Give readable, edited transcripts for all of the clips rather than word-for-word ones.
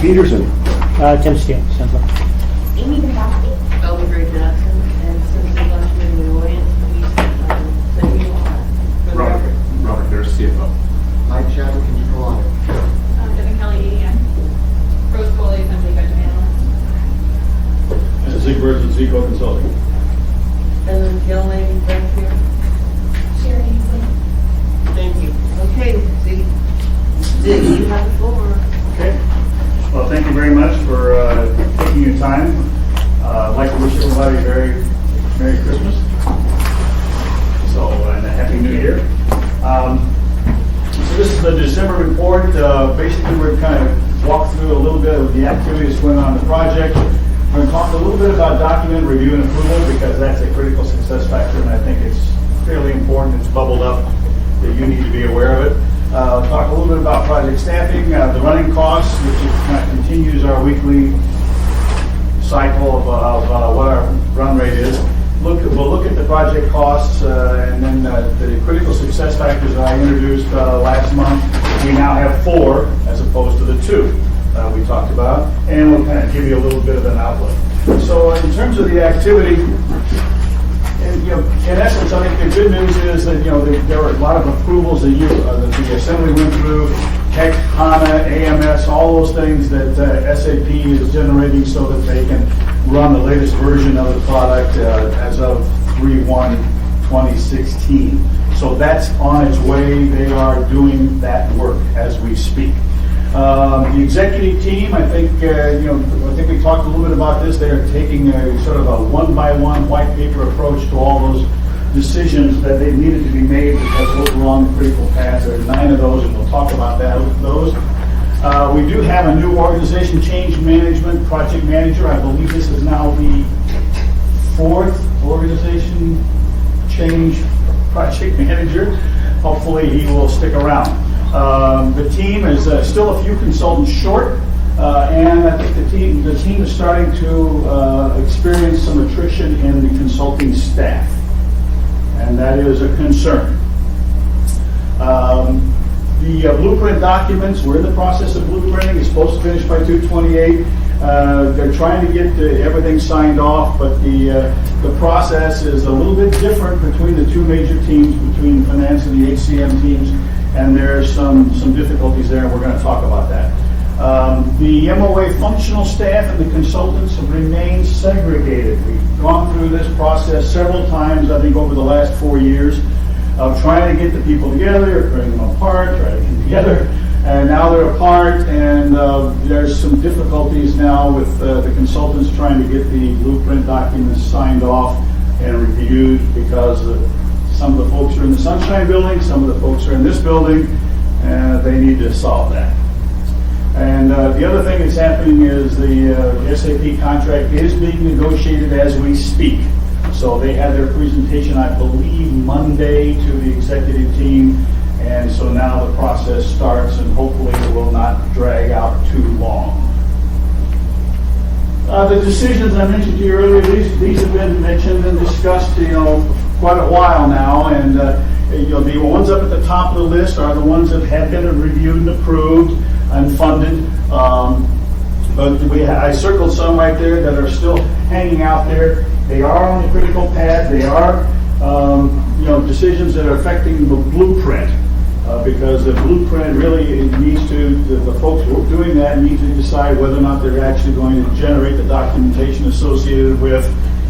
Peterson. Tim Steele, Central. Amy Dombrowski. Elder Jackson, and since there's not too many in the audience, please send me on. Robert Harris, CFO. Mike Chadwick, Control Audit. Devin Kelly, ADM. Rose Foley, Assembly Budget Analyst. Worksession-ZCO Consulting. And then Gillian, thank you. Sherry Ainsley. Thank you. Okay, see, Dick, you have the floor. Okay. Well, thank you very much for taking your time. I'd like to wish everybody a very Merry Christmas. So, and a Happy New Year. So this is the December report. Basically, we're kind of walk through a little bit of the activities going on in the project. We're going to talk a little bit about document review and approval because that's a critical success factor, and I think it's fairly important. It's bubbled up that you need to be aware of it. Talk a little bit about project staffing, the running costs, which kind of continues our weekly cycle of what our run rate is. We'll look at the project costs and then the critical success factors that I introduced last month. We now have 4 as opposed to the 2 we talked about, and we'll kind of give you a little bit of an outlook. So in terms of the activity, in essence, I think the good news is that there were a lot of approvals that the Assembly went through, Tech, HANA, AMS, all those things that SAP is generating so that they can run the latest version of the product as of 3/1/2016. So that's on its way. They are doing that work as we speak. The executive team, I think we talked a little bit about this. They're taking a sort of a one-by-one white paper approach to all those decisions that they needed to be made because those were on the critical path. There are 9 of those, and we'll talk about those. We do have a new organization change management project manager. I believe this is now the 4th organization change project manager. Hopefully he will stick around. The team is still a few consultants short, and I think the team is starting to experience some attrition in the consulting staff, and that is a concern. The blueprint documents, we're in the process of blueprinting. It's supposed to finish by 2/28. They're trying to get everything signed off, but the process is a little bit different between the 2 major teams, between finance and the HCM teams, and there's some difficulties there, and we're going to talk about that. The MOA functional staff and the consultants have remained segregated. We've gone through this process several times, I think, over the last 4 years of trying to get the people together, bring them apart, try to get them together, and now they're apart, and there's some difficulties now with the consultants trying to get the blueprint documents signed off and reviewed because some of the folks are in the Sunshine Building, some of the folks are in this building, and they need to solve that. And the other thing that's happening is the SAP contract is being negotiated as we speak. So they had their presentation, I believe, Monday to the executive team, and so now the process starts, and hopefully it will not drag out too long. The decisions I mentioned to you earlier, these have been mentioned and discussed, quite a while now, and the ones up at the top of the list are the ones that have been reviewed and approved and funded. But I circled some right there that are still hanging out there. They are on the critical path. They are, decisions that are affecting the blueprint, because the blueprint really needs to, the folks who are doing that need to decide whether or not they're actually going to generate the documentation associated with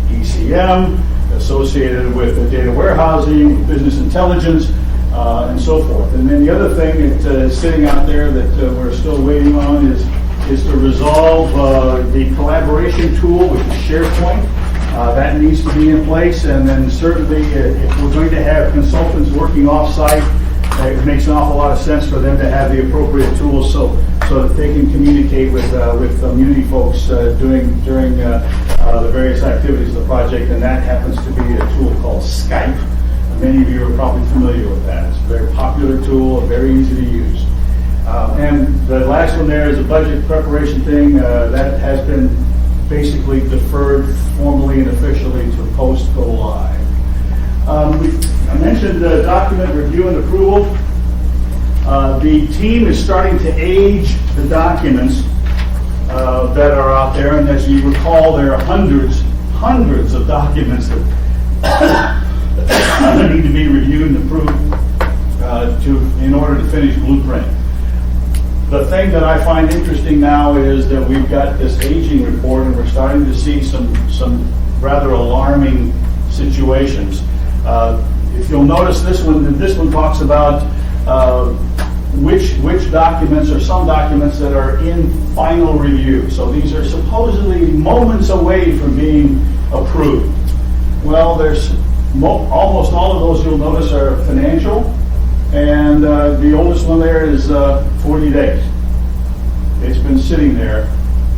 ECM, associated with the data warehousing, business intelligence, and so forth. And then the other thing that is sitting out there that we're still waiting on is to resolve the collaboration tool, which is SharePoint. That needs to be in place, and then certainly if we're going to have consultants working off-site, it makes an awful lot of sense for them to have the appropriate tools so that they can communicate with community folks during the various activities of the project, and that happens to be a tool called Skype. Many of you are probably familiar with that. It's a very popular tool, very easy to use. And the last one there is a budget preparation thing that has been basically deferred formally and officially to post-go live. I mentioned document review and approval. The team is starting to age the documents that are out there, and as you recall, there are hundreds of documents that need to be reviewed and approved in order to finish Blueprint. The thing that I find interesting now is that we've got this aging report, and we're starting to see some rather alarming situations. If you'll notice, this one talks about which documents, or some documents that are in final review. So these are supposedly moments away from being approved. Well, there's almost all of those, you'll notice, are financial, and the oldest one there is 40 days. It's been sitting there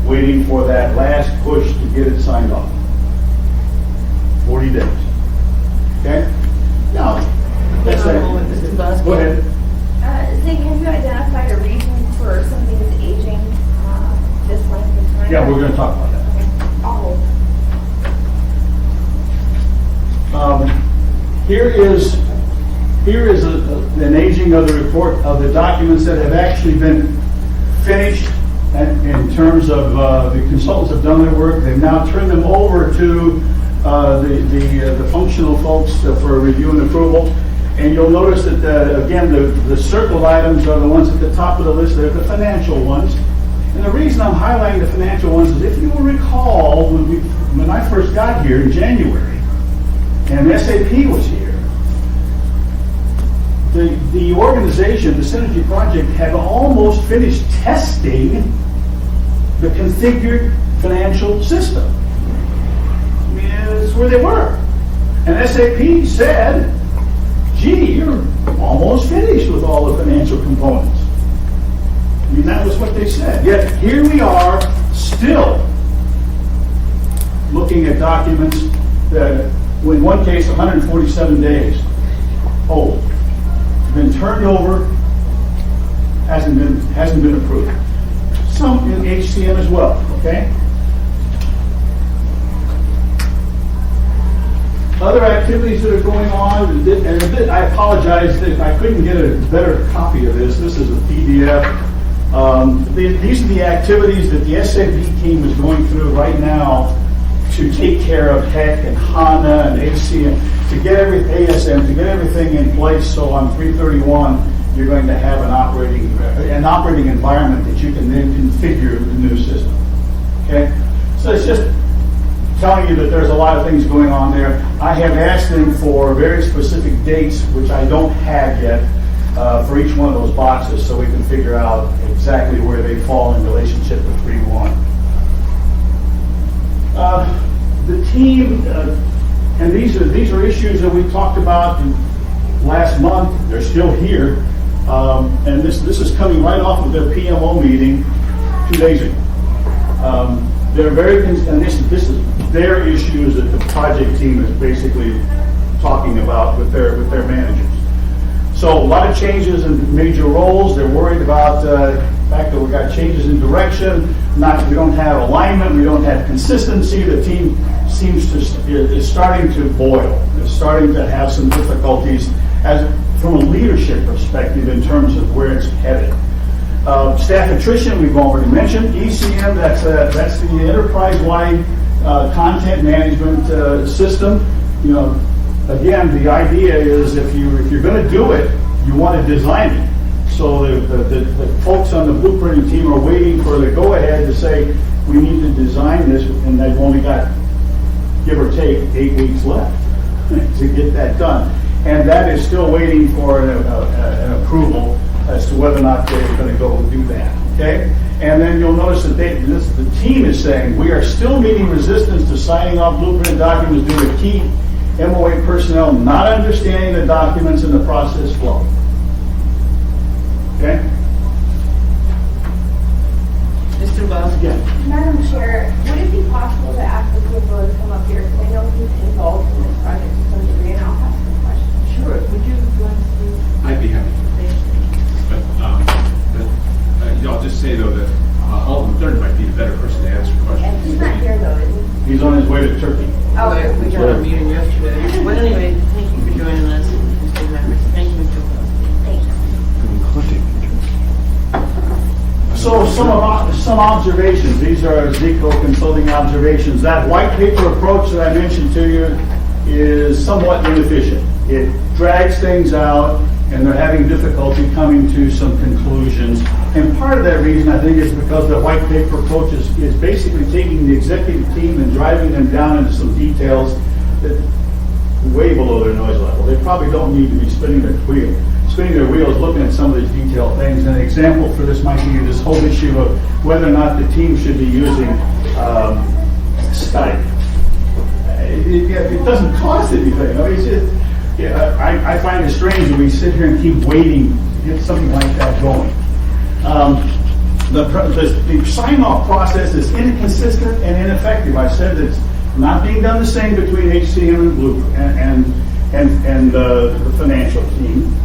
waiting for that last push to get it signed off. 40 days. Okay? Now, let's say, Mr. Busk. go ahead. Zig, have you identified a reason for something that's aging this length of time? Yeah, we're going to talk about that. Okay. I'll hold. Here is an aging of the report of the documents that have actually been finished, and in terms of the consultants have done their work. They've now turned them over to the functional folks for review and approval. And you'll notice that, again, the circled items are the ones at the top of the list. They're the financial ones. And the reason I'm highlighting the financial ones is, if you will recall, when I first got here in January, and SAP was here, the organization, the Synergy Project, had almost finished testing the configured financial system. I mean, it's where they were. And SAP said, gee, you're almost finished with all the financial components. I mean, that was what they said. Yet here we are, still looking at documents that, in one case, 147 days old, been turned over, hasn't been approved. Some in HCM as well. Okay. Other activities that are going on, and I apologize that I couldn't get a better copy of this. This is a PDF. These are the activities that the SAP team is going through right now to take care of HEC and HANA and HCM, to get ASM, to get everything in place. So on 331, you're going to have an operating environment that you can then configure the new system. Okay, so it's just telling you that there's a lot of things going on there. I have asked them for very specific dates, which I don't have yet, for each one of those boxes, so we can figure out exactly where they fall in relationship to 3.1. The team, and these are issues that we talked about last month. They're still here, and this is coming right off of their PMO meeting 2 days ago. They're very, and this is their issues that the project team is basically talking about with their managers. So a lot of changes in major roles. They're worried about the fact that we've got changes in direction. We don't have alignment. We don't have consistency. The team is starting to boil. It's starting to have some difficulties from a leadership perspective in terms of where it's headed. Staff attrition, we've already mentioned. ECM, that's the enterprise-wide content management system. You know, again, the idea is if you're going to do it, you want to design it. So the folks on the blueprinting team are waiting for the go-ahead to say, we need to design this, and they've only got, give or take, 8 weeks left to get that done. And that is still waiting for an approval as to whether or not they're going to go do that. Okay? And then you'll notice that the team is saying, we are still meeting resistance to signing off blueprint documents due to key MOA personnel not understanding the documents and the process flow. Okay? Mr. Busk. Yeah. Madam Chair, would it be possible to ask the people to come up here? Because I know he's involved in this project to some degree, and I'll ask some questions. Sure. Would you like to? I'd be happy. But I'll just say, though, that Alden Third might be a better person to answer questions. And he's not here, though, is he? He's on his way to Turkey. Oh, We got a meeting yesterday. Well, anyway, thank you for joining us, Mr. Members. Thank you, Mr. Busk. Thanks. So So some observations, these are ZCO consulting observations. That white paper approach that I mentioned to you is somewhat inefficient. It drags things out, and they're having difficulty coming to some conclusions. And part of that reason, I think, is because the white paper approach is basically taking the executive team and driving them down into some details that way below their noise level. They probably don't need to be spinning their wheels looking at some of these detailed things. And an example for this might be this whole issue of whether or not the team should be using Skype. It doesn't cost anything. I mean, it's just, I find it strange that we sit here and keep waiting to get something like that going. The sign-off process is inconsistent and ineffective. I said that it's not being done the same between HCM and Blue and the financial team.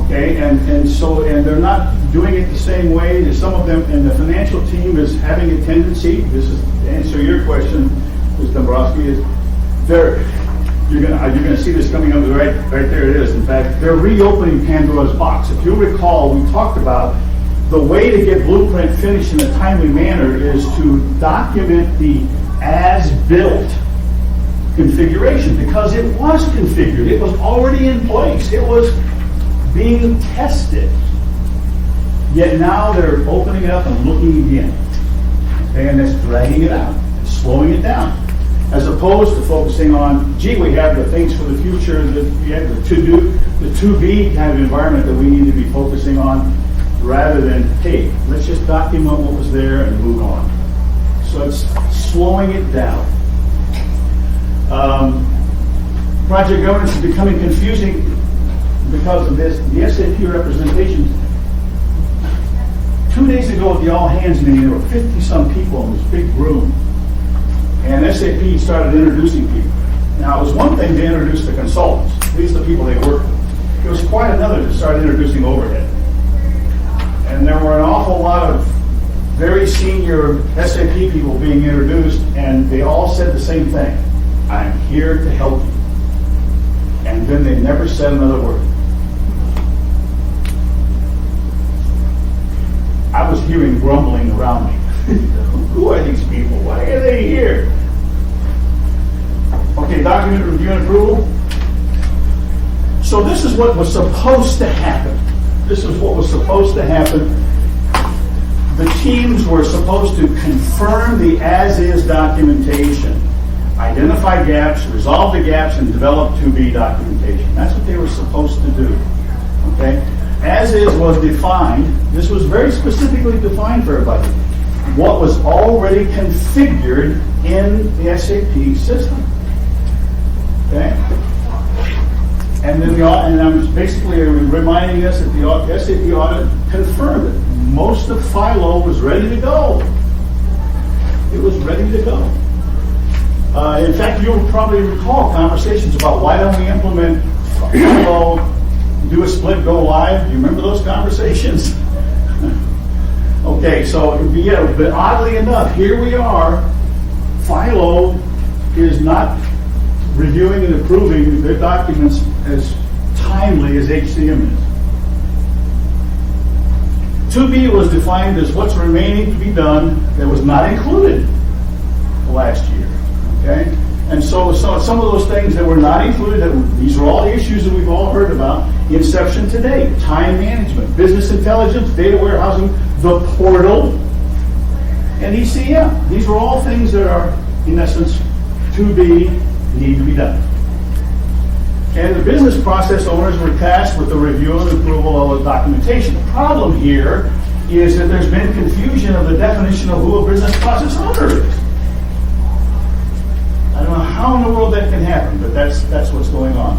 Okay, and they're not doing it the same way. Some of them, and the financial team is having a tendency. This is to answer your question, Ms. Dombrowski. Is you're gonna see this coming up right there. It is. In fact, they're reopening Pandora's box. If you'll recall, we talked about the way to get Blueprint finished in a timely manner is to document the as-built configuration, because it was configured. It was already in place. It was being tested. Yet now they're opening it up and looking again. Okay, and that's dragging it out, slowing it down. As opposed to focusing on, gee, we have the things for the future, we have the to-be kind of environment that we need to be focusing on, rather than, hey, let's just document what was there and move on. So it's slowing it down. Project governance is becoming confusing because of this. The SAP representation. 2 days ago at the all-hands meeting, there were 50-some people in this big room. And SAP started introducing people. Now, it was one thing to introduce the consultants, at least the people they work with. It was quite another to start introducing overhead. And there were an awful lot of very senior SAP people being introduced, and they all said the same thing. I'm here to help you. And then they never said another word. I was hearing grumbling around me. Who are these people? Why are they here? Okay, document review and approval. So this is what was supposed to happen. This is what was supposed to happen. The teams were supposed to confirm the as-is documentation, identify gaps, resolve the gaps, and develop to-be documentation. That's what they were supposed to do. Okay? As-is was defined. This was very specifically defined for everybody. What was already configured in the SAP system. Okay? And then and I'm basically reminding us that the SAP audit confirmed that most of Philo was ready to go. It was ready to go. In fact, you'll probably recall conversations about why don't we implement Philo, do a split, go live. Do you remember those conversations? Okay, so yeah, but oddly enough, here we are. Philo is not reviewing and approving their documents as timely as HCM is. To be was defined as what's remaining to be done that was not included last year. Okay, and so some of those things that were not included, these are all the issues that we've all heard about. Inception to date, time management, business intelligence, data warehousing, the portal, and ECM. These are all things that are, in essence, to be, need to be done. And the business process owners were tasked with the review and approval of the documentation. The problem here is that there's been confusion of the definition of who a business process owner is. I don't know how in the world that can happen, but that's what's going on.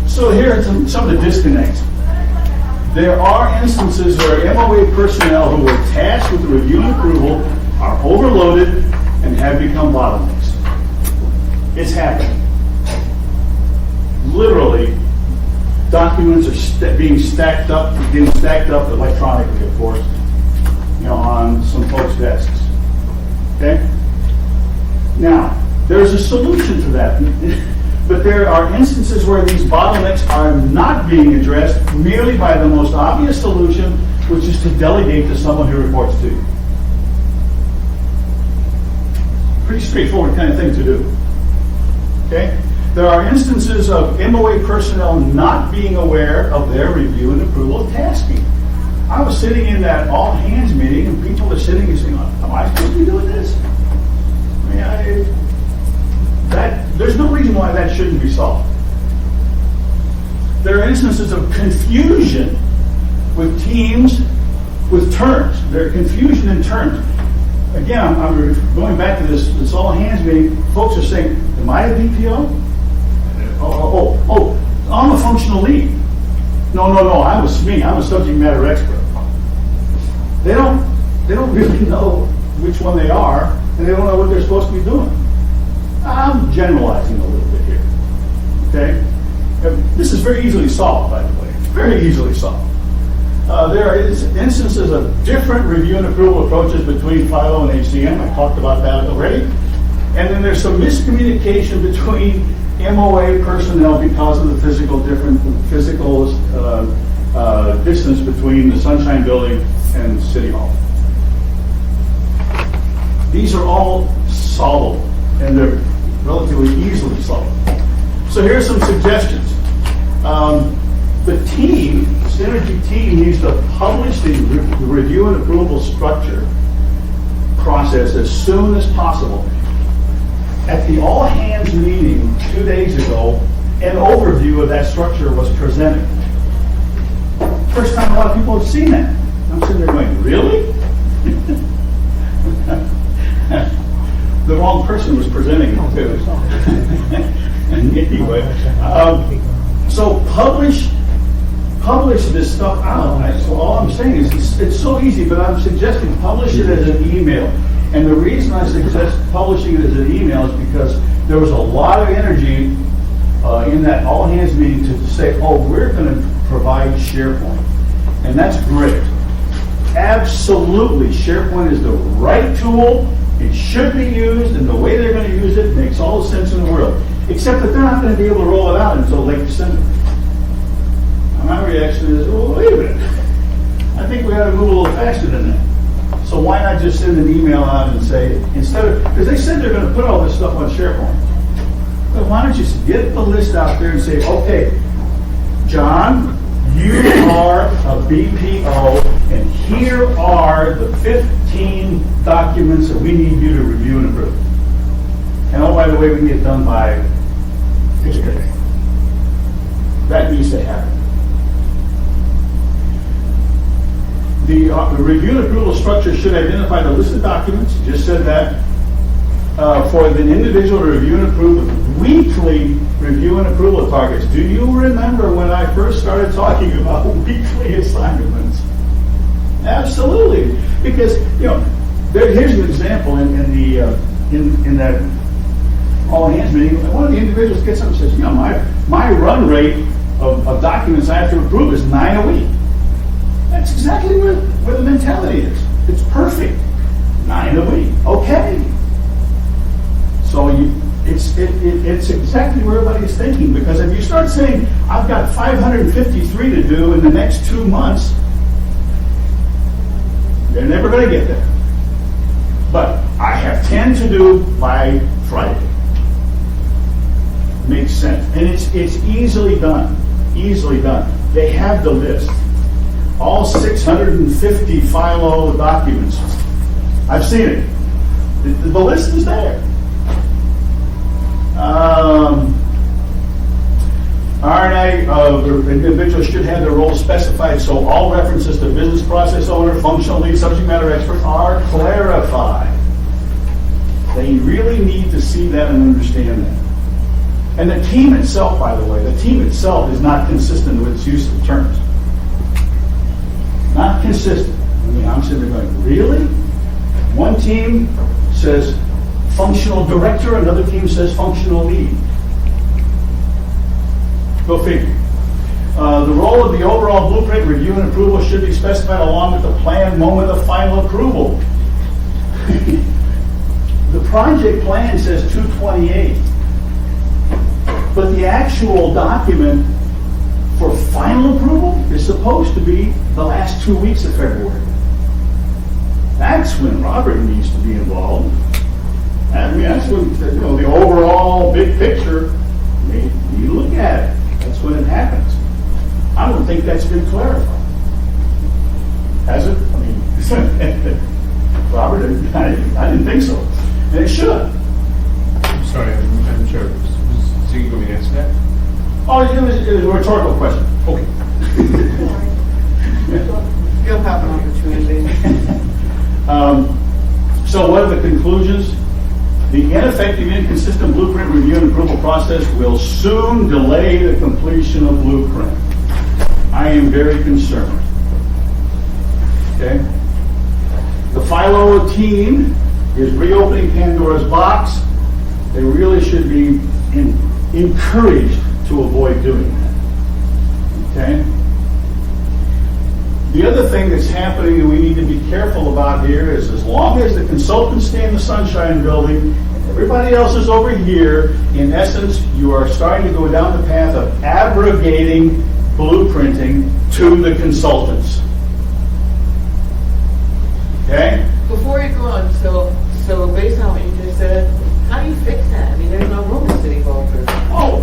So here are some of the disconnects. There are instances where MOA personnel who were tasked with the review and approval are overloaded and have become bottlenecks. It's happening. Literally, documents are being stacked up electronically, of course, on some folks' desks. Okay? Now, there's a solution to that. But there are instances where these bottlenecks are not being addressed merely by the most obvious solution, which is to delegate to someone who reports to you. Pretty straightforward kind of thing to do. Okay? There are instances of MOA personnel not being aware of their review and approval of tasking. I was sitting in that all-hands meeting, and people are sitting and saying, am I supposed to be doing this? I mean, there's no reason why that shouldn't be solved. There are instances of confusion with teams, with terms. There are confusion in terms. Again, I'm going back to this all-hands meeting. Folks are saying, am I a BPO? Oh, I'm a functional lead. No, I'm a SME. I'm a subject matter expert. They don't really know which one they are, and they don't know what they're supposed to be doing. I'm generalizing a little bit here. Okay? This is very easily solved, by the way. Very easily solved. There are instances of different review and approval approaches between FILO and HCM. I talked about that already. And then there's some miscommunication between MOA personnel because of the physical distance between the Sunshine Building and City Hall. These are all solvable, and they're relatively easily solved. So here are some suggestions. The Synergy team needs to publish the review and approval structure process as soon as possible. At the all-hands meeting 2 days ago, an overview of that structure was presented. First time a lot of people have seen that. I'm sitting there going, really? The wrong person was presenting it too. Anyway, so publish this stuff out. So all I'm saying is it's so easy, but I'm suggesting publish it as an email. And the reason I suggest publishing it as an email is because there was a lot of energy in that all-hands meeting to say, oh, we're going to provide SharePoint. And that's great. Absolutely, SharePoint is the right tool. It should be used, and the way they're going to use it makes all the sense in the world. Except that they're not going to be able to roll it out until late December. And my reaction is, well, wait a minute. I think we got to move a little faster than that. So why not just send an email out and say, because they said they're going to put all this stuff on SharePoint. But why don't you just get the list out there and say, okay, John, you are a BPO, and here are the 15 documents that we need you to review and approve. And oh, by the way, we can get done by Tuesday. That needs to happen. The review and approval structure should identify the list of documents, just said that, for the individual to review and approve weekly review and approval targets. Do you remember when I first started talking about weekly assignments? Absolutely, because here's an example in that all hands meeting. One of the individuals gets up and says, my run rate of documents I have to approve is 9 a week. That's exactly where the mentality is. It's perfect. 9 a week. Okay. So it's exactly where everybody is thinking, because if you start saying, I've got 553 to do in the next 2 months, they're never going to get there. But I have 10 to do by Friday. Makes sense. And it's easily done. Easily done. They have the list. All 650 FILO documents. I've seen it. The list is there. RNA individuals should have their role specified, so all references to business process owner, functional lead, subject matter expert are clarified. They really need to see that and understand that. And the team itself, by the way, is not consistent with its use of terms. Not consistent. I mean, I'm sitting there going, really? One team says functional director, another team says functional lead. Go figure. The role of the overall blueprint review and approval should be specified along with the planned moment of final approval. The project plan says 2/28. But the actual document for final approval is supposed to be the last 2 weeks of February. That's when Robert needs to be involved. I mean, that's when, the overall big picture, you look at it. That's when it happens. I don't think that's been clarified. Has it? I mean, Robert, I didn't think so. And it should. I'm sorry, I'm sure. So you going to answer that? Oh, it was a rhetorical question. Okay. You'll have an opportunity. So what are the conclusions? The ineffective, inconsistent blueprint review and approval process will soon delay the completion of blueprint. I am very concerned. Okay? The Philo team is reopening Pandora's box. They really should be encouraged to avoid doing that. Okay? The other thing that's happening that we need to be careful about here is as long as the consultants stay in the Sunshine Building and everybody else is over here, in essence, you are starting to go down the path of abrogating blueprinting to the consultants. Okay? Before you go on, so based on what you just said, how do you fix that? I mean, there's no room in City Hall for that. Oh,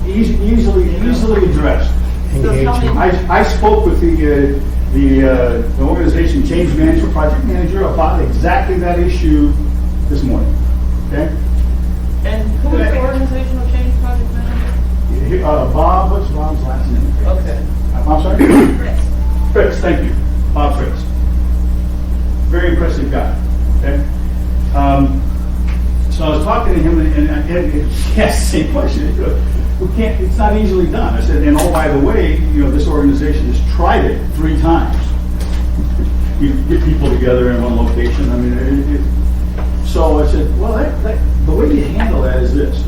easily addressed. So tell me, I spoke with the organization change manager, project manager about exactly that issue this morning. Okay? and who is the organizational change project manager? Bob, what's Bob's last name? Okay. I'm sorry? Fritz, thank you. Bob Fritz. Very impressive guy. Okay? So I was talking to him, and yes, same question. We can't. It's not easily done. I said, and oh, by the way, this organization has tried it 3 times. You get people together in one location. I mean, so I said, well, the way you handle that is this: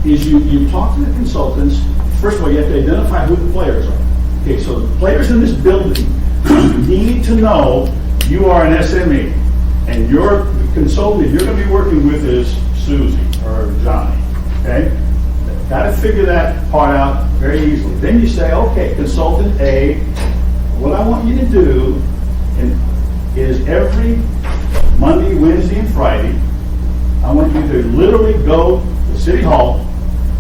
is you talk to the consultants. First of all, you have to identify who the players are. Okay, so the players in this building need to know you are an SME, and your consultant you're going to be working with is Susie or Johnny. Okay? Got to figure that part out very easily. Then you say, okay, consultant A, what I want you to do is every Monday, Wednesday, and Friday, I want you to literally go to City Hall,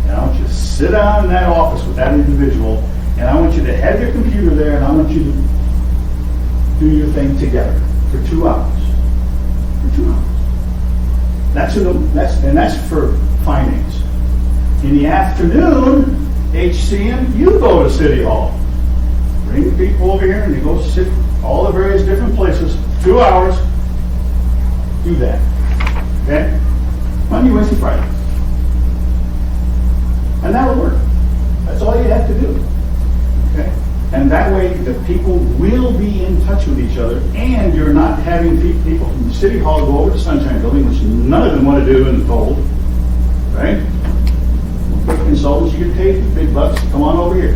and I want you to sit down in that office with that individual, and I want you to have your computer there, and I want you to do your thing together for 2 hours. For 2 hours. That's for finance. In the afternoon, HCM, you go to City Hall. Bring the people over here and you go sit all the various different places. 2 hours. Do that. Okay? Monday, Wednesday, Friday. And that'll work. That's all you have to do. Okay? And that way the people will be in touch with each other, and you're not having people from the City Hall go over to Sunshine Building, which none of them want to do in the cold. Right? Consultants, you get paid big bucks. Come on over here.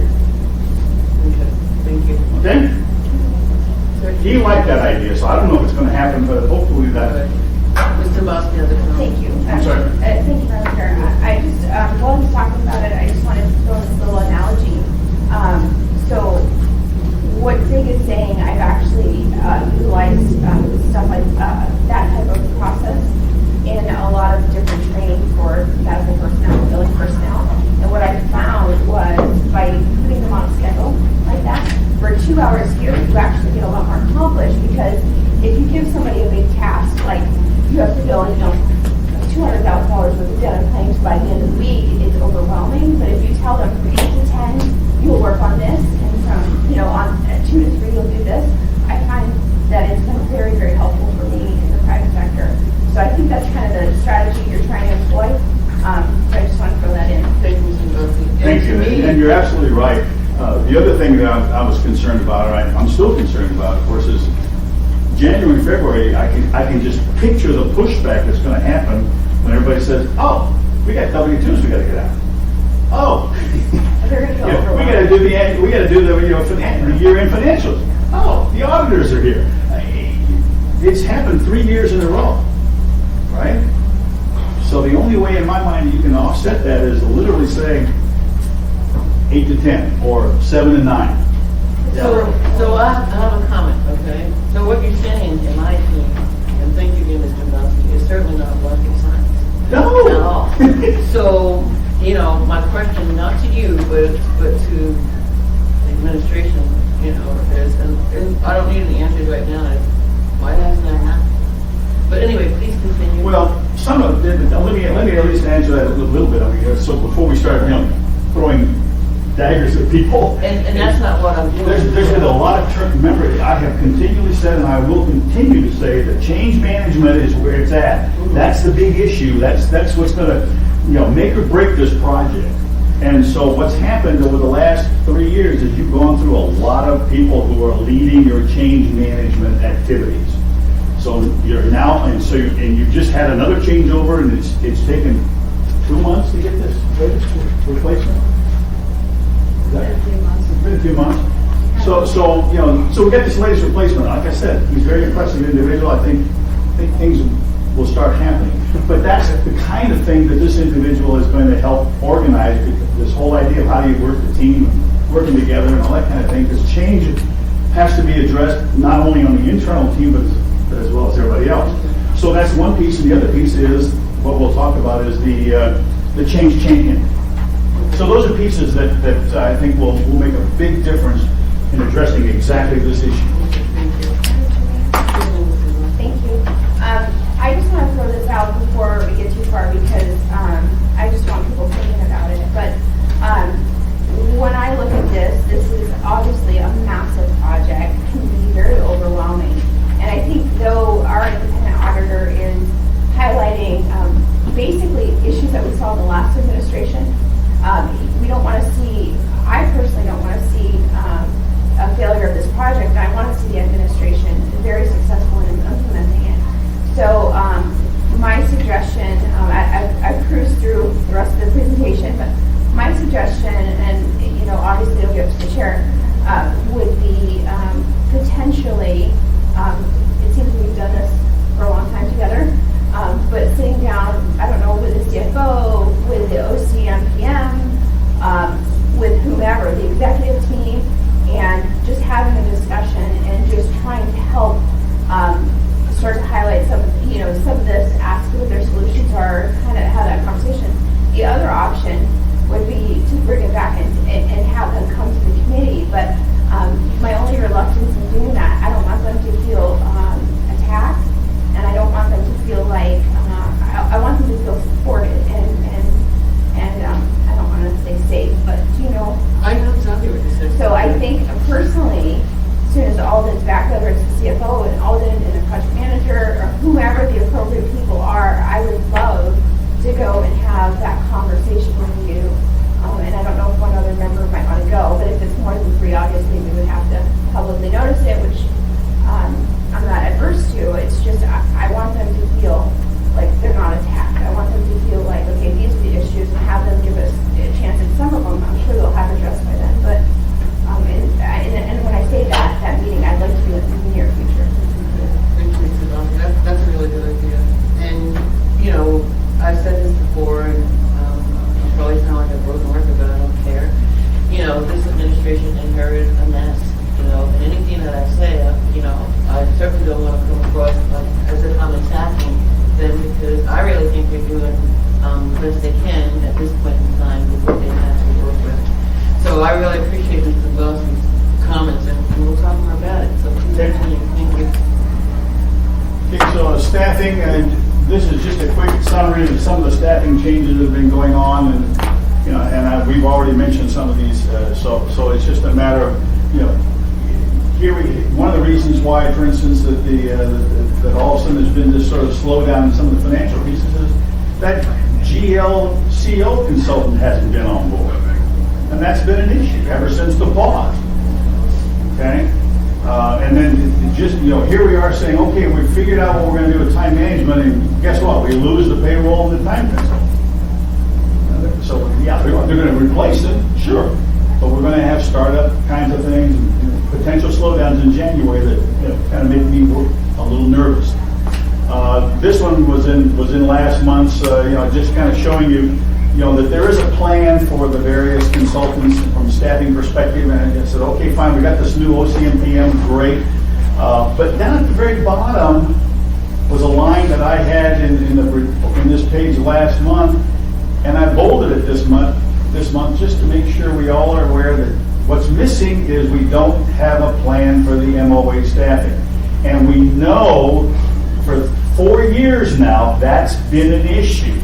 Okay, thank you. Okay? He liked that idea, so I don't know if it's going to happen, but hopefully that. Mr. Bosky has a comment. Thank you. I'm sorry. Thank you, Madam Chair. I just, while he's talking about it, I just wanted to throw this little analogy. So what Zig is saying, I've actually utilized stuff like that type of process in a lot of different training for medical personnel, billing personnel. And what I found was by putting them on a schedule like that, for 2 hours here, you actually get a lot more accomplished, because if you give somebody a big task, like you have to bill, $200,000 worth of debt claims by the end of the week, it's overwhelming. But if you tell them from 8 to 10, you will work on this, and from, on 2 to 3, you'll do this, I find that it's been very, very helpful for me in the private sector. So I think that's kind of the strategy you're trying to employ. So I just want to throw that in. Thank you, Mr. Bosky. Thank you, and you're absolutely right. The other thing that I was concerned about, or I'm still concerned about, of course, is January and February. I can just picture the pushback that's going to happen when everybody says, "Oh, we got W-2s we got to get out." Oh, They're going to go yeah, over we got to do the year-end financials. Oh, the auditors are here. It's happened 3 years in a row, right? So the only way in my mind you can offset that is to literally say 8 to 10 or 7 to 9. So I have a comment, okay? So what you're saying, in my opinion, and thank you again, Mr. Dombrowski, is certainly not rocket science. No. At all. So, my question, not to you, but to the administration, is, and I don't need any answers right now, is why hasn't that happened? But anyway, please continue. Well, some of it, let me at least answer that a little bit. So before we start, throwing daggers at people. And that's not what I'm doing. There's been a lot of remember, I have continually said, and I will continue to say, that change management is where it's at. That's the big issue. That's what's going to, make or break this project. And so what's happened over the last 3 years is you've gone through a lot of people who are leading your change management activities. So you're now, and you've just had another changeover, and it's taken 2 months to get this replacement. It's been a few months. So we got this latest replacement. Like I said, he's a very impressive individual. I think things will start happening. But that's the kind of thing that this individual is going to help organize, this whole idea of how do you work the team, working together and all that kind of thing. Because change has to be addressed not only on the internal team, but as well as everybody else. So that's one piece, and the other piece is, what we'll talk about is the change champion. So those are pieces that I think will make a big difference in addressing exactly this issue. Thank you. I just want to throw this out before we get too far because I just want people thinking about it. But when I look at this is obviously a massive project. It can be very overwhelming. And I think though our independent auditor is highlighting basically issues that we saw in the last administration, we don't want to see, I personally don't want to see a failure of this project. I want to see the administration very successful in implementing it. So my suggestion, I've cruised through the rest of the presentation, but my suggestion, and obviously it'll get to the chair, would be potentially, it seems we've done this for a long time together, but sitting down, I don't know, with the CFO, with the OCMPM, with whomever, the executive team, and just having a discussion and just trying to help start to highlight some of this, ask what their solutions are, kind of have that conversation. The other option would be to bring it back and have them come to the committee, but my only reluctance in doing that, I don't want them to feel attacked, and I don't want them to feel like, I want them to feel supported, and I don't want to say safe, but I know exactly what you're saying. so I think personally, as soon as Alden's back, whether it's the CFO and Alden and the project manager or whomever the appropriate people are, I would love to go and have that conversation with you. And I don't know if one other member might want to go, but if it's more than 3, obviously we would have to publicly notice it, which I'm not adverse to. It's just I want them to feel like they're not attacked. I want them to feel like, okay, these are the issues, and have them give us a chance. And some of them, I'm sure they'll have addressed by then. But and when I say that meeting, I'd like to do it in the near future. Thank you, Mr. Dombrowski. That's a really good idea. And, I've said this before, and I'll probably sound like a broken record, but I don't care. This administration inherited a mess, and anything that I say, I certainly don't want to come across as if I'm attacking them, because I really think they're doing the best they can at this point in time with what they have to work with. So I really appreciate Mr. Dombrowski's comments, and we'll talk more about it. So please continue. Thank you. Okay, so staffing, and this is just a quick summary of some of the staffing changes that have been going on, and we've already mentioned some of these. So it's just a matter of one of the reasons why, for instance, that all of a sudden there's been this sort of slowdown in some of the financial pieces is that GLCO consultant hasn't been on board, and that's been an issue ever since the pause. Okay. And then just, here we are saying, okay, we've figured out what we're going to do with time management, and guess what? We lose the payroll and the time consultant. So, yeah, they're going to replace it, sure. But we're going to have startup kinds of things, and potential slowdowns in January that kind of make me a little nervous. This one was in in last month's, just kind of showing you, that there is a plan for the various consultants from a staffing perspective. And I said, okay, fine, we got this new OCMPM, great. But down at the very bottom was a line that I had in this page last month, and I bolded it this month just to make sure we all are aware that what's missing is we don't have a plan for the MOA staffing. And we know for 4 years now that's been an issue.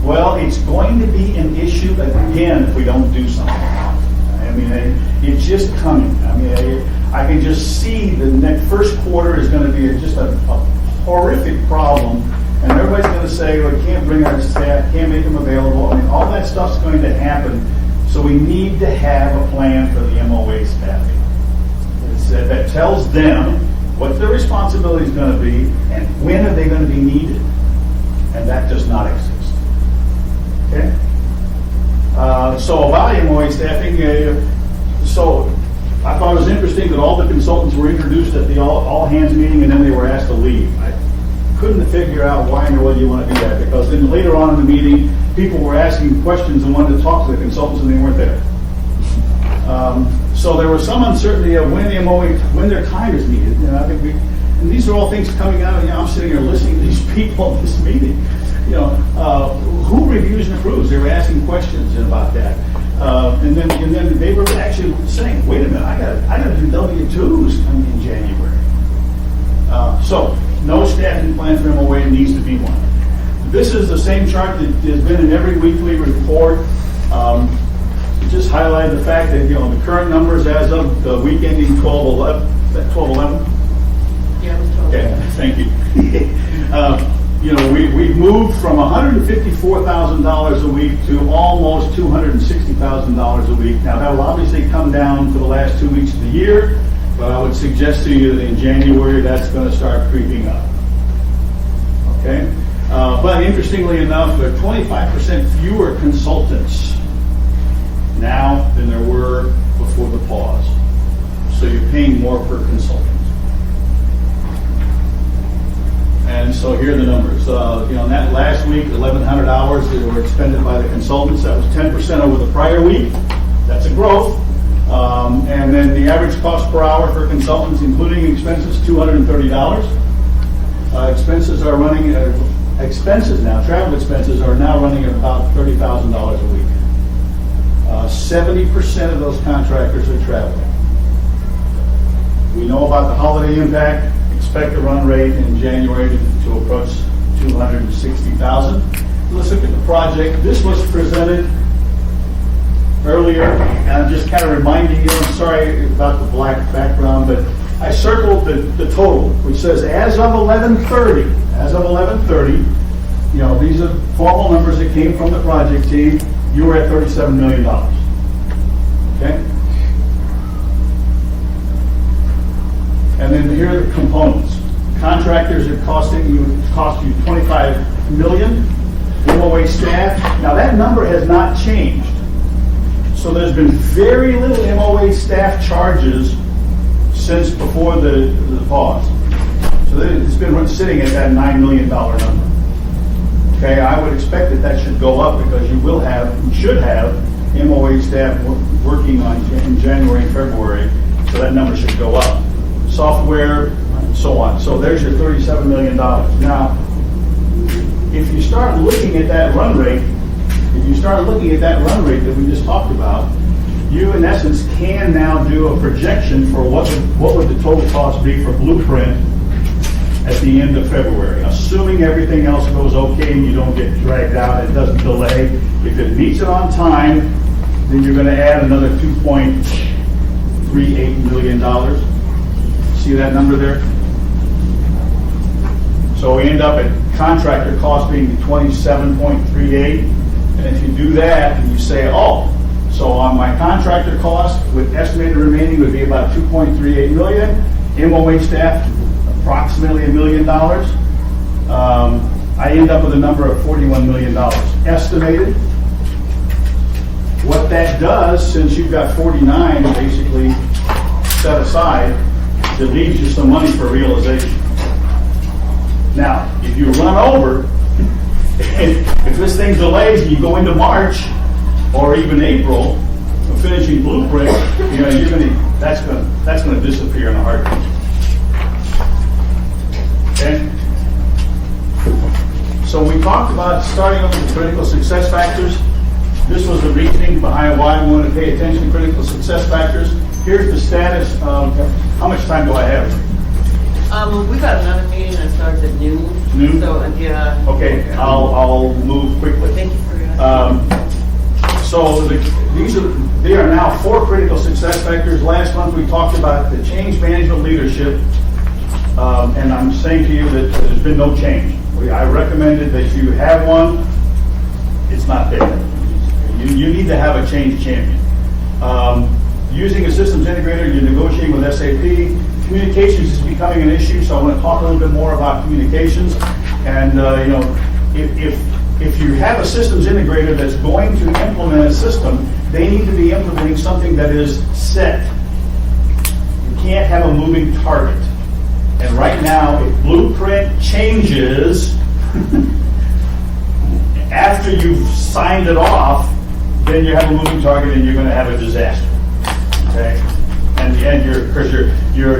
Well, it's going to be an issue again if we don't do something. I mean, it's just coming. I mean, I can just see the next first quarter is going to be just a horrific problem, and everybody's going to say, well, we can't bring our staff, can't make them available. I mean, all that stuff's going to happen. So we need to have a plan for the MOA staffing. That tells them what their responsibility is going to be and when are they going to be needed. And that does not exist. Okay? So about MOA staffing, so I thought it was interesting that all the consultants were introduced at the all-hands meeting and then they were asked to leave. I couldn't figure out why in the world you want to do that, because then later on in the meeting, people were asking questions and wanted to talk to the consultants and they weren't there. So there was some uncertainty of when their time is needed. And I think and these are all things coming out. I'm sitting here listening to these people at this meeting. Who reviews and approves? They were asking questions about that, and then they were actually saying, "Wait a minute, I got to do W-2s coming in January." So no staffing plan for MOA, needs to be one. This is the same chart that has been in every weekly report. Just highlight the fact that the current numbers as of the week ending 12/11. Is that 12/11? Yeah, it was 12. Okay, thank you. We've moved from $154,000 a week to almost $260,000 a week. Now that will obviously come down for the last 2 weeks of the year, but I would suggest to you that in January that's going to start creeping up. Okay, but interestingly enough, there are 25% fewer consultants now than there were before the pause. So you're paying more per consultant. And so here are the numbers. In that last week, 1,100 hours that were expended by the consultants. That was 10% over the prior week. That's a growth. And then the average cost per hour for consultants, including expenses, $230. Expenses are running expenses now. Travel expenses are now running at about $30,000 a week. 70% of those contractors are traveling. We know about the holiday impact. Expect the run rate in January to approach 260,000. Let's look at the project. This was presented earlier, and I'm just kind of reminding you, I'm sorry about the black background, but I circled the total, which says as of 11/30, these are formal numbers that came from the project team, you were at $37 million. Okay? And then here are the components. Contractors are cost you $25 million. MOA staff. Now that number has not changed. So there's been very little MOA staff charges since before the pause. So it's been sitting at that $9 million number. Okay, I would expect that should go up because you should have MOA staff working in January and February. So that number should go up. Software, and so on. So there's your $37 million. Now, if you start looking at that run rate, that we just talked about, you in essence can now do a projection for what would the total cost be for Blueprint at the end of February, assuming everything else goes okay and you don't get dragged out, it doesn't delay. If it meets it on time, then you're going to add another $2.38 million. See that number there? So we end up at contractor cost being 27.38. And if you do that and you say, so on my contractor cost with estimated remaining would be about 2.38 million, MOA staff approximately $1 million. I end up with a number of $41 million estimated. What that does, since you've got 49 basically set aside, it leaves you some money for realization. Now, if you run over, if this thing delays and you go into March or even April, of finishing blueprint, you know, that's gonna disappear in a heartbeat. Okay? So we talked about starting over with critical success factors. This was the reasoning behind why we want to pay attention to critical success factors. Here's the status of, how much time do I have? We got another meeting that starts at noon. Noon? So, yeah. Okay, I'll move quickly. Thank you for your. So they are now 4 critical success factors. Last month we talked about the change management leadership, and I'm saying to you that there's been no change. I recommended that you have one. It's not there. You need to have a change champion. Using a systems integrator, you're negotiating with SAP. Communications is becoming an issue, so I want to talk a little bit more about communications. And you know, if you have a systems integrator that's going to implement a system, they need to be implementing something that is set. You can't have a moving target. And right now, if blueprint changes after you've signed it off, then you have a moving target and you're going to have a disaster. Okay? And because your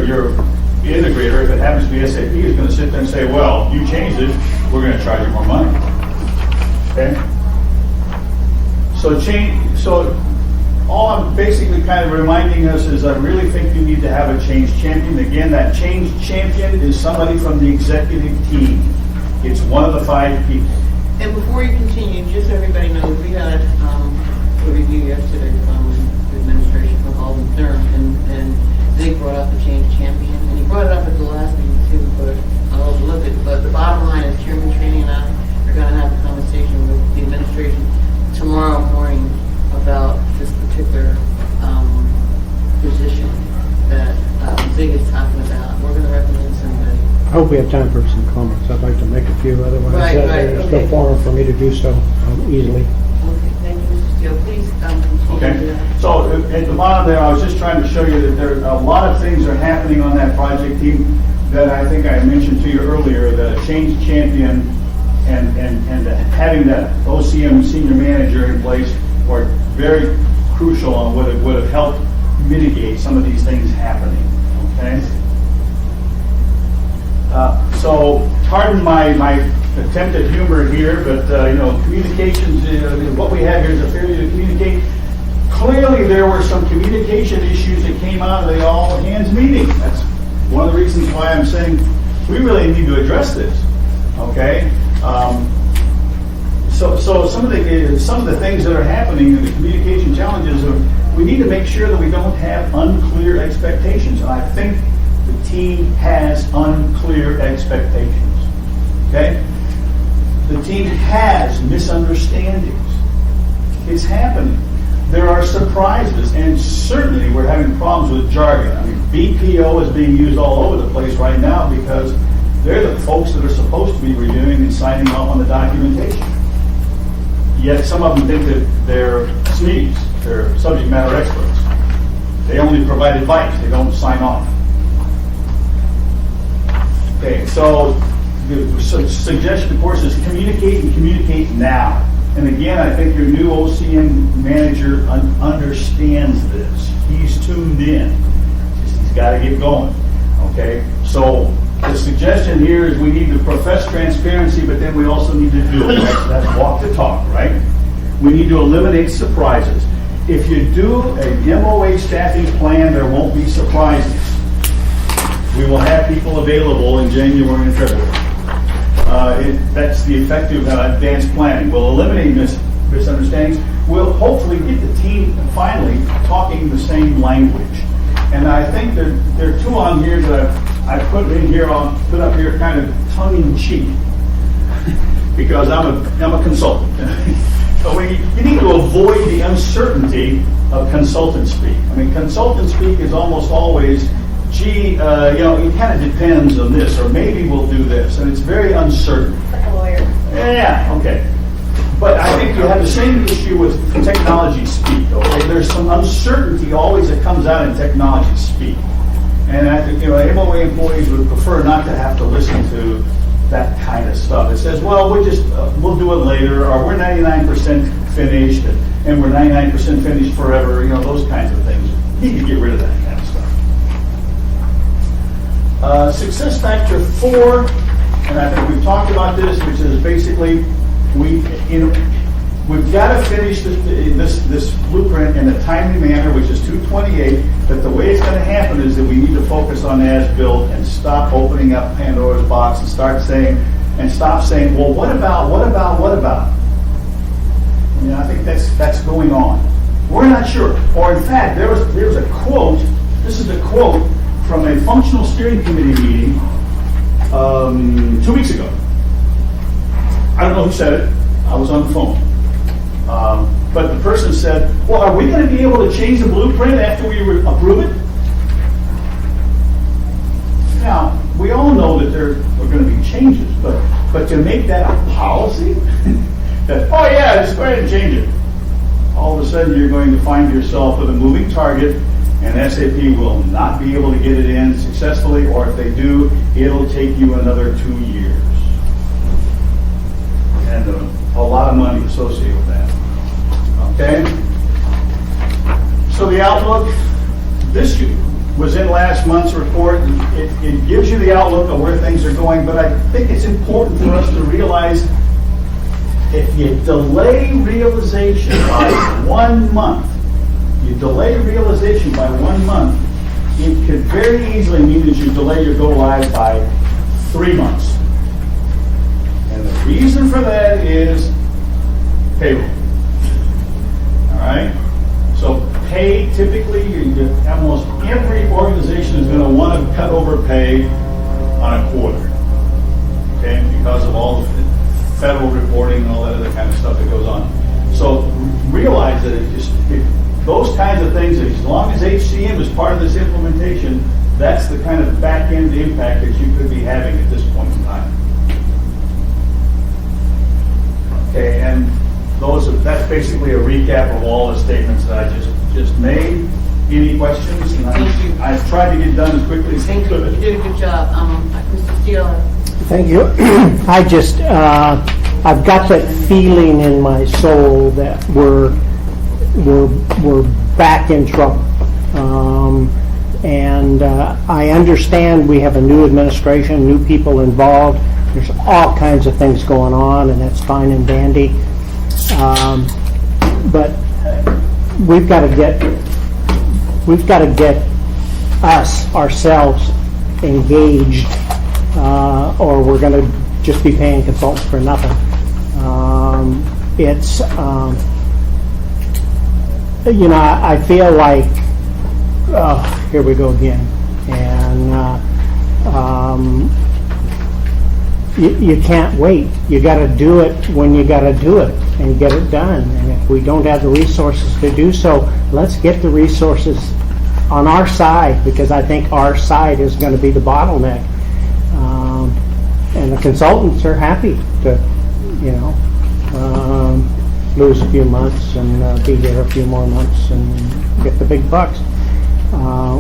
integrator, if it happens to be SAP, is going to sit there and say, well, you changed it, we're going to charge you more money. Okay? So all I'm basically kind of reminding us is I really think you need to have a change champion. Again, that change champion is somebody from the executive team. It's one of the 5 people. And before you continue, just so everybody knows, we had a review yesterday from the administration from Alden Thurm, and Zig brought up the change champion, and he brought it up at the last meeting too, but I'll overlook it. But the bottom line is Chairman Traney and I are going to have a conversation with the administration tomorrow morning about this particular position that Zig is talking about. We're going to recommend somebody. I hope we have time for some comments. I'd like to make a few, otherwise Right, there's okay. no forum for me to do so easily. Okay, thank you, Mr. Steele. Please continue. Okay. So at the bottom there, I was just trying to show you that there are a lot of things are happening on that project team that I think I mentioned to you earlier, that a change champion and having that OCM senior manager in place were very crucial on what it would have helped mitigate some of these things happening. Okay. So pardon my attempt at humor here, but you know, communications. What we have here is a failure to communicate. Clearly, there were some communication issues that came out of the all hands meeting. That's one of the reasons why I'm saying we really need to address this. Okay. So some of the things that are happening in the communication challenges are, we need to make sure that we don't have unclear expectations, and I think the team has unclear expectations. Okay? The team has misunderstandings. It's happening. There are surprises, and certainly we're having problems with jargon. I mean, BPO is being used all over the place right now because they're the folks that are supposed to be reviewing and signing off on the documentation. Yet some of them think that they're SMEs, they're subject matter experts. They only provide advice, they don't sign off. Okay, so the suggestion, of course, is communicate and communicate now. And again, I think your new OCM manager understands this. He's tuned in. He's got to get going. Okay, so the suggestion here is we need to profess transparency, but then we also need to do it. That's walk the talk, right? We need to eliminate surprises. If you do a MOA staffing plan, there won't be surprises. We will have people available in January and February. That's the effective advanced planning. We'll eliminate misunderstandings. We'll hopefully get the team finally talking the same language. And I think there are 2 on here that I put in here, I'll put up here kind of tongue-in-cheek because I'm a consultant. So you need to avoid the uncertainty of consultant speak. I mean, consultant speak is almost always, gee, you know, it kind of depends on this, or maybe we'll do this, and it's very uncertain. Like a lawyer. Yeah, okay. But I think you have the same issue with technology speak, okay? There's some uncertainty always that comes out in technology speak. And I think, you know, MOA employees would prefer not to have to listen to that kind of stuff. It says, well, we'll do it later, or we're 99% finished, and we're 99% finished forever, those kinds of things. You need to get rid of that kind of stuff. Success factor 4, and I think we've talked about this, which is basically we've got to finish this blueprint in a timely manner, which is 2/28. But the way it's going to happen is that we need to focus on as-built and stop opening up Pandora's box and stop saying, well, what about? I think that's going on. We're not sure. Or in fact, there's a quote. This is a quote from a functional steering committee meeting 2 weeks ago. I don't know who said it. I was on the phone. But the person said, well, are we going to be able to change the blueprint after we approve it? Now, we all know that there are going to be changes, but to make that a policy, that, oh yeah, just go ahead and change it. All of a sudden, you're going to find yourself with a moving target, and SAP will not be able to get it in successfully, or if they do, it'll take you another 2 years. And a lot of money associated with that. Okay? So the outlook, this was in last month's report. It gives you the outlook of where things are going, but I think it's important for us to realize if you delay realization by 1 month, it could very easily mean that you delay your go live by 3 months. And the reason for that is payroll. All right? So pay, typically, almost every organization is going to want to cut over pay on a quarter. Okay? Because of all the federal reporting and all that other kind of stuff that goes on. So realize that those kinds of things, as long as HCM is part of this implementation, that's the kind of back-end impact that you could be having at this point in time. Okay, and that's basically a recap of all the statements that I just made. Any questions? And I've tried to get done as quickly as I could. You did a good job. Mr. Steele. Thank you. I've got that feeling in my soul that we're back in trouble. And I understand we have a new administration, new people involved. There's all kinds of things going on, and that's fine and dandy. But we've got to get ourselves engaged, or we're going to just be paying consultants for nothing. I feel like, here we go again, and you can't wait. You got to do it when you got to do it and get it done. And if we don't have the resources to do so, let's get the resources on our side, because I think our side is going to be the bottleneck. And the consultants are happy to, lose a few months and be here a few more months and get the big bucks.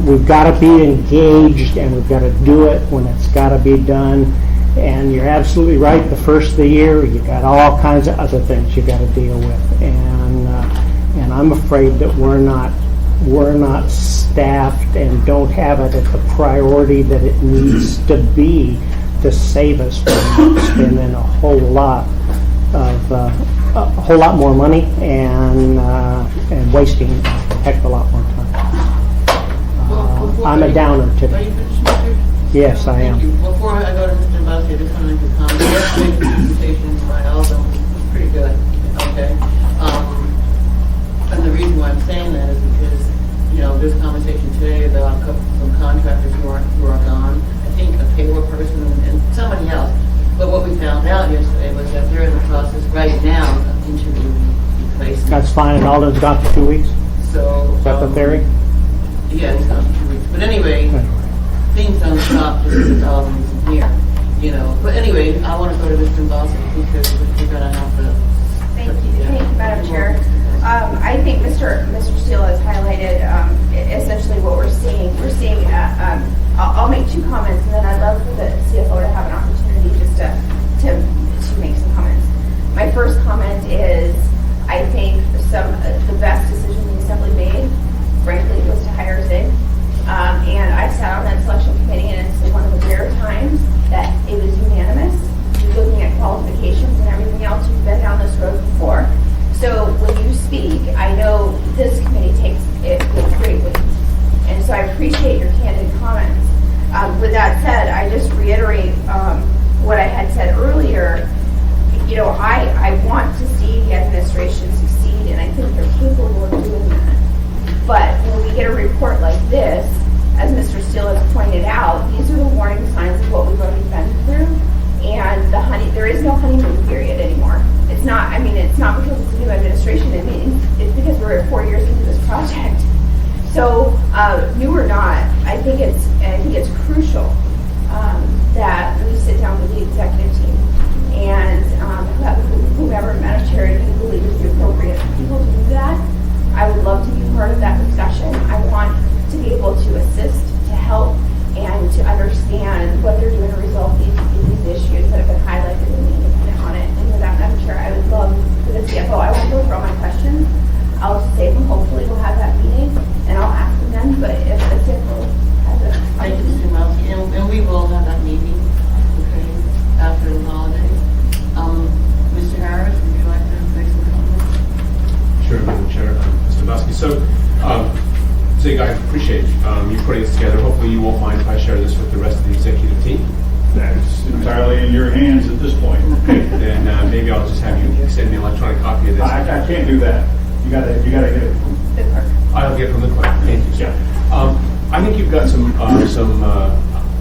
We've got to be engaged, and we've got to do it when it's got to be done. And you're absolutely right. The first of the year, you got all kinds of other things you got to deal with, and I'm afraid that we're not staffed and don't have it at the priority that it needs to be to save us from spending a whole lot more money and wasting a heck of a lot more time. I'm a downer Are today. you finished, Mr.? Yes, I am. Thank you. Before I go to Mr. Bussey, I just want to make a comment. Yesterday's presentation by Aldo was pretty good, okay? And the reason why I'm saying that is because, there's conversation today about some contractors who are gone. I think a payroll person and somebody else. But what we found out yesterday was that they're in the process right now of interviewing replacements. That's fine, and Alden's gone for 2 weeks. So, Is that the theory? Yeah, it's gone for 2 weeks. But anyway, things don't stop just because Alden isn't here, But anyway, I want to go to Mr. Bussey because we're going to have to. Thank you, Madam Chair. I think Mr. Steele has highlighted essentially what we're seeing. I'll make 2 comments, and then I'd love for the CFO to have an opportunity just to you're putting this together. Hopefully you won't mind if I share this with the rest of the executive team. That's entirely in your hands at this point. Then maybe I'll just have you send me an electronic copy of this. I can't do that. You gotta get it. I'll get from the clerk. Thank you, sir. I think you've got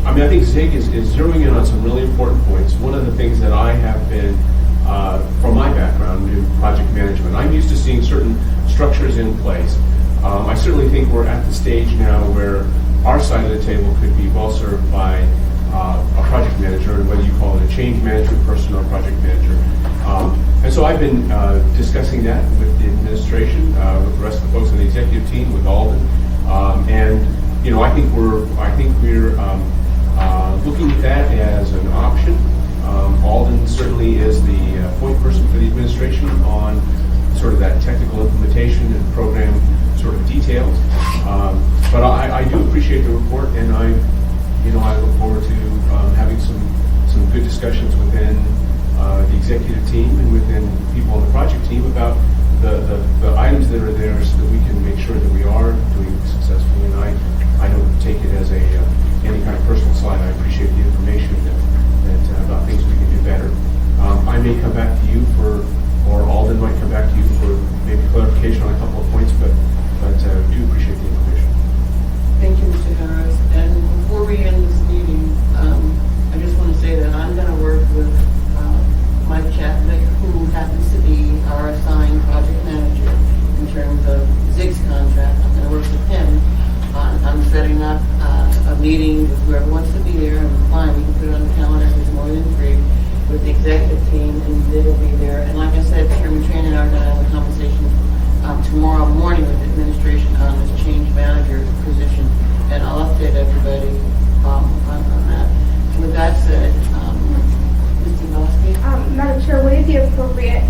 I think ZIG is zeroing in on some really important points. One of the things that I have been, from my background in project management, I'm used to seeing certain structures in place. I certainly think we're at the stage now where our side of the table could be well served by a project manager, and whether you call it a change management person or a project manager. And so I've been discussing that with the administration, with the rest of the folks on the executive team, with Alden, and I think we're looking at that as an option. Alden certainly is the point person for the administration on sort of that technical implementation and program sort of details. But I do appreciate the report, and I look forward to having some good discussions within the executive team and within people on the project team about the items that are there, so that we can make sure that we are doing it successfully. And I don't take it as any kind of personal slight. I appreciate the information that about things we can do better. I may come back to you or Alden might come back to you for maybe clarification on a couple of points, but do appreciate the information. Thank you, Mr. Harris. And before we end this meeting, I just want to say that I'm going to work with Mike Chapman, who happens to be our assigned project manager in terms of ZIG's contract. I'm going to work with him on setting up a meeting with whoever wants to be there, and fine, we can put it on the calendar if there's more than 3, with the executive team, and they will be there. And like I said, Chairman Tran and I are going to have a conversation tomorrow morning with the administration on this change manager position, and I'll update everybody on that. With that said, Ms. Devoski? Madam Chair, would it be appropriate